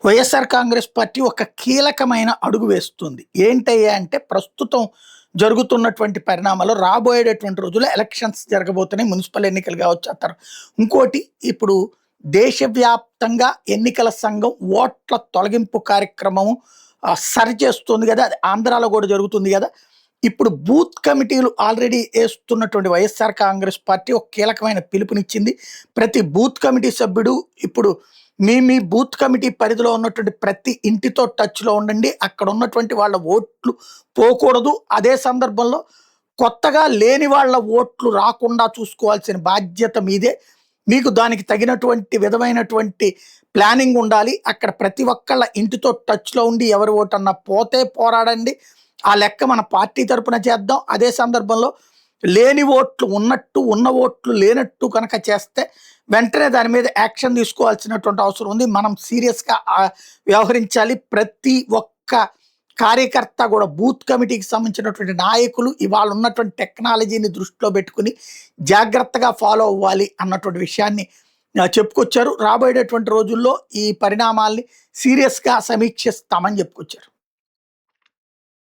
YSR Congress party ఒక కీలకమైన అడుగు వేస్తుంది. ఏంటయ్యా అంటే ప్రస్తుతం జరుగుతున్నటువంటి పరిణామాలు రాబోయేటటువంటి రోజుల్లో ఎలక్షన్స్ జరగబోతున్నాయి. మున్సిపల్ ఎన్నికలు కావచ్చు. ఇంకోటి ఇప్పుడు దేశవ్యాప్తంగా ఎన్నికల సంఘం ఓట్ల తొలగింపు కార్యక్రమం సరి చేస్తుంది కదా. అది ఆంధ్రాలో కూడా జరుగుతుంది కదా. ఇప్పుడు బూత్ కమిటీలు ఆల్రెడీ వేస్తున్నటువంటి వైఎస్ఆర్ కాంగ్రెస్ పార్టీ ఒక కీలకమైన పిలుపునిచ్చింది. ప్రతి బూత్ కమిటీ సభ్యుడు ఇప్పుడు మీ బూత్ కమిటీ పరిధిలో ఉన్నటువంటి ప్రతి ఇంటితో టచ్లో ఉండండి. అక్కడ ఉన్నటువంటి వాళ్ళ ఓట్లు పోకూడదు. అదే సందర్భంలో కొత్తగా లేని వాళ్ళ ఓట్లు రాకుండా చూసుకోవాల్సిన బాధ్యత మీదే. మీకు దానికి తగినటువంటి విధమైనటువంటి ప్లానింగ్ ఉండాలి. అక్కడ ప్రతి ఒక్కళ్ళ ఇంటితో టచ్లో ఉండి ఎవరి ఓటన్నా పోతే పోరాడండి. ఆ లెక్క మన పార్టీ తరపున చేద్దాం. అదే సందర్భంలో లేని ఓట్లు ఉన్నట్టు, ఉన్న ఓట్లు లేనట్టు కనుక చేస్తే వెంటనే దాని మీద యాక్షన్ తీసుకోవాల్సినటువంటి అవసరం ఉంది. మనం సీరియస్గా వ్యవహరించాలి. ప్రతి ఒక్క కార్యకర్త కూడా బూత్ కమిటీకి సంబంధించినటువంటి నాయకులు ఇవాళ ఉన్నటువంటి టెక్నాలజీని దృష్టిలో పెట్టుకుని జాగ్రత్తగా ఫాలో అవ్వాలి అన్నటువంటి విషయాన్ని చెప్పుకొచ్చారు. రాబోయేటటువంటి రోజుల్లో ఈ పరిణామాల్ని సీరియస్గా సమీక్షిస్తామని చెప్పుకొచ్చారు.